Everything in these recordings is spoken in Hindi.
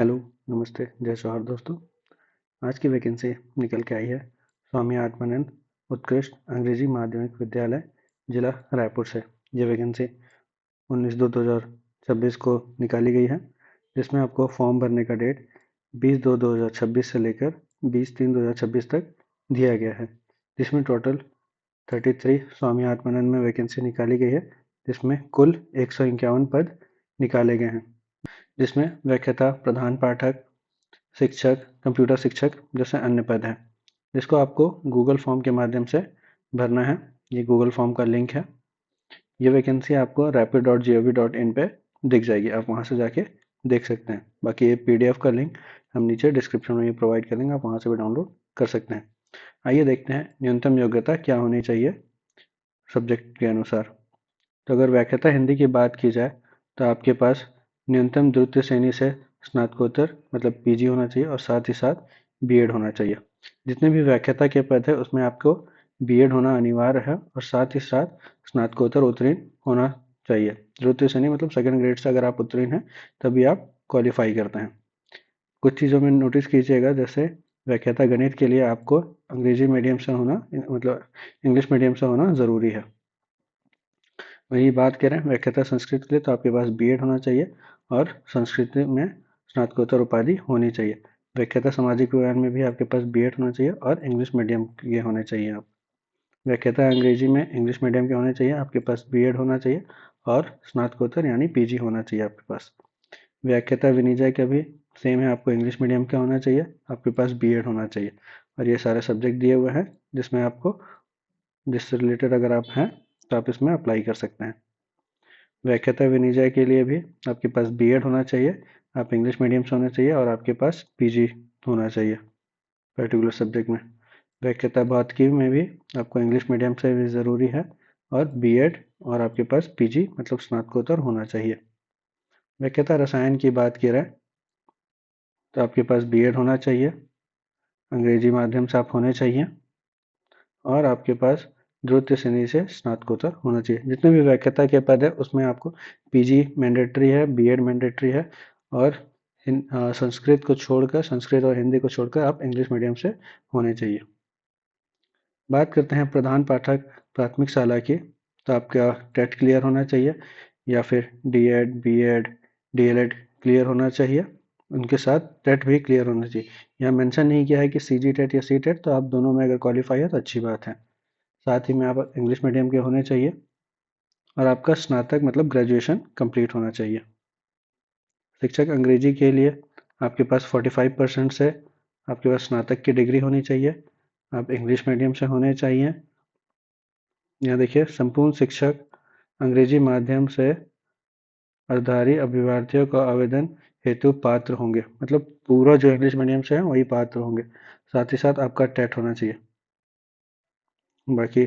हेलो, नमस्ते, जय जोहार दोस्तों। आज की वैकेंसी निकल के आई है स्वामी आत्मानंद उत्कृष्ट अंग्रेजी माध्यमिक विद्यालय जिला रायपुर से। ये वैकेंसी 19/2/2026 को निकाली गई है, जिसमें आपको फॉर्म भरने का डेट 20/2/2026 से लेकर 20/3/2026 तक दिया गया है, जिसमें टोटल 33 स्वामी आत्मानंद में वैकेंसी निकाली गई है, जिसमें कुल 151 पद निकाले गए हैं, जिसमें व्याख्याता, प्रधान पाठक, शिक्षक, कंप्यूटर शिक्षक जैसे अन्य पद हैं, जिसको आपको गूगल फॉर्म के माध्यम से भरना है। ये गूगल फॉर्म का लिंक है। ये वैकेंसी आपको rapid.gov.in पे दिख जाएगी, आप वहाँ से जाके देख सकते हैं। बाकी ये PDF का लिंक हम नीचे डिस्क्रिप्शन में प्रोवाइड करेंगे, आप वहाँ से भी डाउनलोड कर सकते हैं। आइए देखते हैं न्यूनतम योग्यता क्या होनी चाहिए सब्जेक्ट के अनुसार। तो अगर व्याख्याता हिंदी की बात की जाए तो आपके पास न्यूनतम द्वितीय श्रेणी से स्नातकोत्तर मतलब PG होना चाहिए और साथ ही साथ B.Ed होना चाहिए। जितने भी व्याख्याता के पद है उसमें आपको B.Ed होना अनिवार्य है और साथ ही साथ स्नातकोत्तर उत्तीर्ण होना चाहिए। द्वितीय श्रेणी मतलब सेकंड ग्रेड से अगर आप उत्तीर्ण हैं तभी आप क्वालिफाई करते हैं। कुछ चीज़ों में नोटिस कीजिएगा, जैसे व्याख्याता गणित के लिए आपको अंग्रेजी मीडियम से होना मतलब इंग्लिश मीडियम से होना ज़रूरी है। वही बात करें व्याख्याता संस्कृत के लिए तो आपके पास B.Ed होना चाहिए और संस्कृत में स्नातकोत्तर उपाधि होनी चाहिए। व्याख्याता सामाजिक विज्ञान में भी आपके पास B.Ed होना चाहिए और इंग्लिश मीडियम के होने चाहिए। आप व्याख्याता अंग्रेजी में इंग्लिश मीडियम के होने चाहिए, आपके पास B.Ed होना चाहिए और स्नातकोत्तर यानी PG होना चाहिए आपके पास। व्याख्याता विनिजय का भी सेम है, आपको इंग्लिश मीडियम का होना चाहिए, आपके पास B.Ed होना चाहिए और ये सारे सब्जेक्ट दिए हुए हैं, जिसमें आपको जिससे रिलेटेड अगर आप हैं तो आप इसमें अप्लाई कर सकते हैं। व्याख्याता विनिजय के लिए भी आपके पास B.Ed होना चाहिए, आप इंग्लिश मीडियम से होना चाहिए और आपके पास PG होना चाहिए पर्टिकुलर सब्जेक्ट में। व्याख्याता भौतिकी में भी आपको इंग्लिश मीडियम से भी ज़रूरी है और B.Ed और आपके पास PG मतलब स्नातकोत्तर होना चाहिए। व्याख्याता रसायन की बात करें तो आपके पास B.Ed होना चाहिए, अंग्रेजी माध्यम से आप होने चाहिए और आपके पास द्वितीय श्रेणी से स्नातकोत्तर होना चाहिए। जितने भी व्याख्याता के पद है उसमें आपको PG मैंडेटरी है, B.Ed मैंडेटरी है और संस्कृत को छोड़कर, संस्कृत और हिंदी को छोड़कर आप इंग्लिश मीडियम से होने चाहिए। बात करते हैं प्रधान पाठक प्राथमिक शाला की, तो आपका टेट क्लियर होना चाहिए या फिर D.Ed, B.Ed, D.LED क्लियर होना चाहिए, उनके साथ टेट भी क्लियर होना चाहिए। यहाँ मेंशन नहीं किया है कि CG टेट या C-टेट, तो आप दोनों में अगर क्वालिफाई है तो अच्छी बात है। साथ ही में आप इंग्लिश मीडियम के होने चाहिए और आपका स्नातक मतलब ग्रेजुएशन कंप्लीट होना चाहिए। शिक्षक अंग्रेजी के लिए आपके पास 45% से आपके पास स्नातक की डिग्री होनी चाहिए, आप इंग्लिश मीडियम से होने चाहिए। यहाँ देखिए, संपूर्ण शिक्षक अंग्रेजी माध्यम से अर्धारी अभ्यर्थियों का आवेदन हेतु पात्र होंगे, मतलब पूरा जो इंग्लिश मीडियम से है वही पात्र होंगे। साथ ही साथ आपका टेट होना चाहिए। बाकी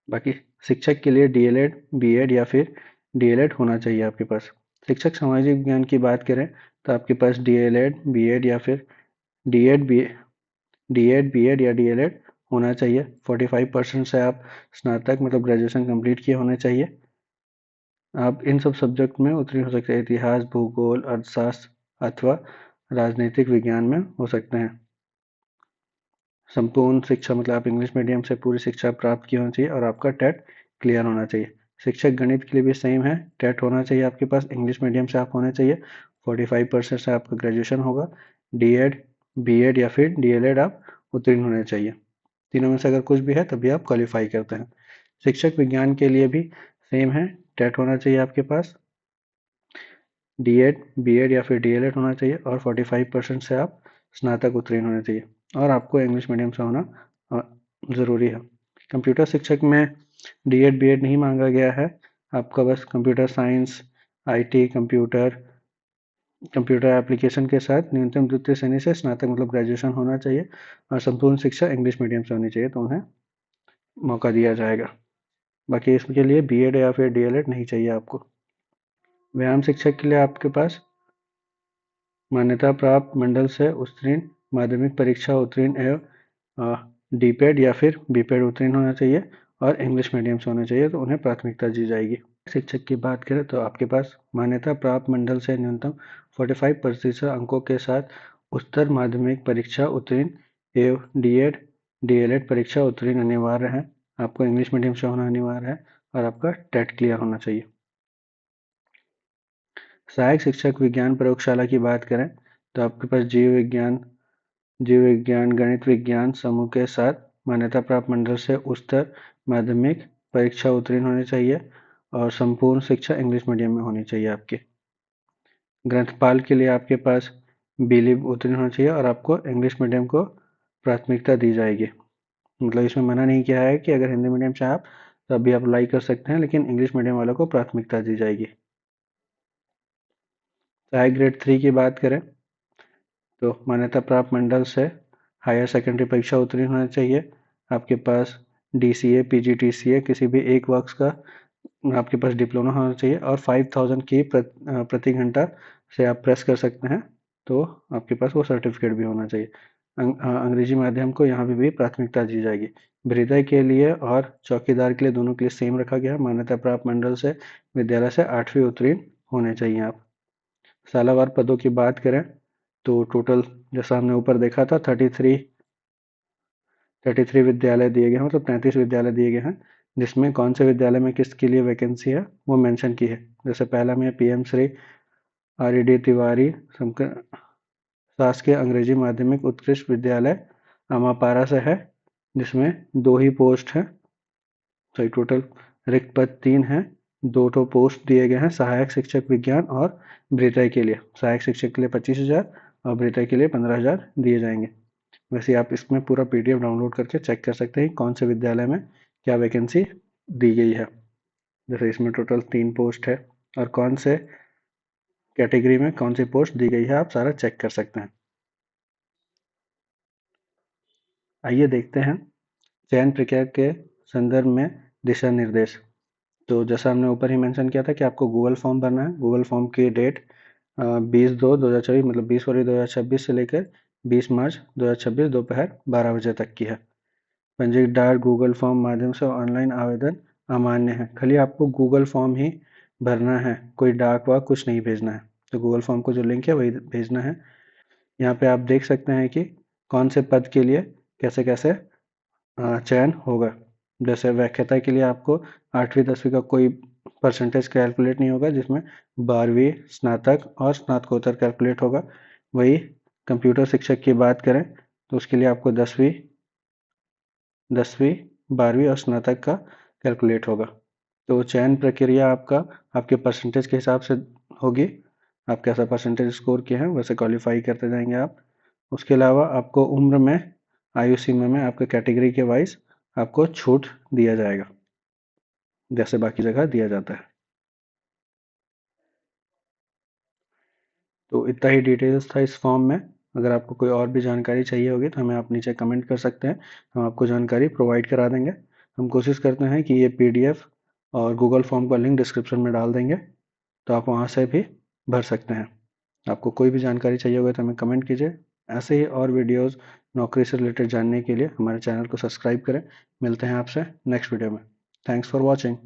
बाकी शिक्षक के लिए D.LED, B.Ed या फिर D.LED होना चाहिए आपके पास। शिक्षक सामाजिक विज्ञान की बात करें तो आपके पास D.LED, B.Ed या फिर D.Ed, B.Ed या D.LED होना चाहिए। 45% से आप स्नातक मतलब ग्रेजुएशन कंप्लीट किए होने चाहिए। आप इन सब सब्जेक्ट में उत्तीर्ण हो सकते हैं, इतिहास, भूगोल, अर्थशास्त्र अथवा राजनीतिक विज्ञान में हो सकते हैं। संपूर्ण शिक्षा मतलब आप इंग्लिश मीडियम से पूरी शिक्षा प्राप्त की होनी चाहिए और आपका टेट क्लियर होना चाहिए। शिक्षक गणित के लिए भी सेम है, टेट होना चाहिए आपके पास, इंग्लिश मीडियम से आप होने चाहिए, 45% से आपका ग्रेजुएशन होगा, D.Ed, B.Ed या फिर D.LED आप उत्तीर्ण होने चाहिए। तीनों में से अगर कुछ भी है तभी आप क्वालिफाई करते हैं। शिक्षक विज्ञान के लिए भी सेम है, टेट होना चाहिए आपके पास, D.Ed, B.Ed या फिर D.LED होना चाहिए और 45% से आप स्नातक उत्तीर्ण होने चाहिए और आपको इंग्लिश मीडियम से होना ज़रूरी है। कंप्यूटर शिक्षक में D.Ed, B.Ed नहीं मांगा गया है, आपका बस computer science, IT, computer application के साथ न्यूनतम द्वितीय श्रेणी से स्नातक मतलब ग्रेजुएशन होना चाहिए और संपूर्ण शिक्षा इंग्लिश मीडियम से होनी चाहिए, तो उन्हें मौका दिया जाएगा। बाकी इसके लिए B.Ed या फिर D.LED नहीं चाहिए आपको। व्यायाम शिक्षक के लिए आपके पास मान्यता प्राप्त मंडल से उत्तीर्ण, माध्यमिक परीक्षा उत्तीर्ण एवं D.Ped या फिर B.Ped उत्तीर्ण होना चाहिए और इंग्लिश मीडियम से होना चाहिए, तो उन्हें प्राथमिकता दी जाएगी। शिक्षक की बात करें तो आपके पास मान्यता प्राप्त मंडल से न्यूनतम 45% अंकों के साथ उच्चतर माध्यमिक परीक्षा उत्तीर्ण एवं डीएड डीएलएड परीक्षा उत्तीर्ण अनिवार्य है। आपको इंग्लिश मीडियम से होना अनिवार्य है और आपका टेट क्लियर होना चाहिए। सहायक शिक्षक विज्ञान प्रयोगशाला की बात करें तो आपके पास जीव विज्ञान गणित विज्ञान समूह के साथ मान्यता प्राप्त मंडल से उच्चतर माध्यमिक परीक्षा उत्तीर्ण होनी चाहिए और संपूर्ण शिक्षा इंग्लिश मीडियम में होनी चाहिए आपकी। ग्रंथपाल के लिए आपके पास बिलीव उत्तीर्ण होना चाहिए और आपको इंग्लिश मीडियम को प्राथमिकता दी जाएगी। मतलब इसमें मना नहीं किया है कि अगर हिंदी मीडियम से आप तो अभी आप अप्लाई कर सकते हैं, लेकिन इंग्लिश मीडियम वालों को प्राथमिकता दी जाएगी। चाहे ग्रेड 3 की बात करें तो मान्यता प्राप्त मंडल से हायर सेकेंडरी परीक्षा उत्तीर्ण होना चाहिए। आपके पास DCA PGDCA किसी भी एक वर्क्स का आपके पास डिप्लोमा होना चाहिए और 5000 की प्रति घंटा से आप प्रेस कर सकते हैं, तो आपके पास वो सर्टिफिकेट भी होना चाहिए। अंग्रेजी माध्यम को यहाँ भी प्राथमिकता दी जाएगी। हृदय के लिए और चौकीदार के लिए दोनों के लिए सेम रखा गया है। मान्यता प्राप्त मंडल से विद्यालय से 8वीं उत्तीर्ण होने चाहिए आप। सालावार पदों की बात करें तो टोटल जैसा हमने ऊपर देखा था 33 विद्यालय दिए गए हैं, मतलब 33 विद्यालय दिए गए हैं, जिसमें कौन से विद्यालय में किसके लिए वैकेंसी है वो मेंशन की है। जैसे पहला में PM श्री RED तिवारी शासकीय अंग्रेजी माध्यमिक उत्कृष्ट विद्यालय अमापारा से है, जिसमें 2 ही पोस्ट हैं। सॉरी, टोटल रिक्त पद 3 हैं, 2 पोस्ट दिए गए हैं सहायक शिक्षक विज्ञान और वृत्ति के लिए। सहायक शिक्षक के लिए 25,000 और वृत्ति के लिए 15,000 दिए जाएंगे। वैसे आप इसमें पूरा PDF डाउनलोड करके चेक कर सकते हैं कौन से विद्यालय में क्या वैकेंसी दी गई है। जैसे इसमें टोटल 3 पोस्ट है और कौन से कैटेगरी में कौन सी पोस्ट दी गई है आप सारा चेक कर सकते हैं। आइए देखते हैं चयन प्रक्रिया के संदर्भ में दिशा निर्देश। तो जैसा हमने ऊपर ही मेंशन किया था कि आपको गूगल फॉर्म भरना है। गूगल फॉर्म की डेट 20/2/2024 मतलब 20 फरवरी 2026 से लेकर 20 मार्च 2026 दोपहर 12 बजे तक की है। पंजीकृत डाक गूगल फॉर्म माध्यम से ऑनलाइन आवेदन अमान्य है। खाली आपको गूगल फॉर्म ही भरना है, कोई डाक वाक कुछ नहीं भेजना है। तो गूगल फॉर्म को जो लिंक है वही भेजना है। यहाँ पे आप देख सकते हैं कि कौन से पद के लिए कैसे कैसे चयन होगा। जैसे व्याख्याता के लिए आपको 8वीं 10वीं का कोई परसेंटेज कैलकुलेट नहीं होगा, जिसमें 12वीं स्नातक और स्नातकोत्तर कैलकुलेट होगा। वही कंप्यूटर शिक्षक की बात करें तो उसके लिए आपको 10वीं 12वीं और स्नातक का कैलकुलेट होगा। तो चयन प्रक्रिया आपका आपके परसेंटेज के हिसाब से होगी। आप कैसा परसेंटेज स्कोर किए हैं वैसे क्वालिफाई करते जाएंगे आप। उसके अलावा आपको उम्र में आयु सीमा में आपके कैटेगरी के वाइज आपको छूट दिया जाएगा, जैसे बाकी जगह दिया जाता है। तो इतना ही डिटेल्स था इस फॉर्म में। अगर आपको कोई और भी जानकारी चाहिए होगी तो हमें आप नीचे कमेंट कर सकते हैं, हम आपको जानकारी प्रोवाइड करा देंगे। हम कोशिश करते हैं कि ये PDF और गूगल फॉर्म का लिंक डिस्क्रिप्शन में डाल देंगे, तो आप वहाँ से भी भर सकते हैं। आपको कोई भी जानकारी चाहिए होगा तो हमें कमेंट कीजिए। ऐसे ही और वीडियोज़ नौकरी से रिलेटेड जानने के लिए हमारे चैनल को सब्सक्राइब करें। मिलते हैं आपसे नेक्स्ट वीडियो में। Thanks for watching.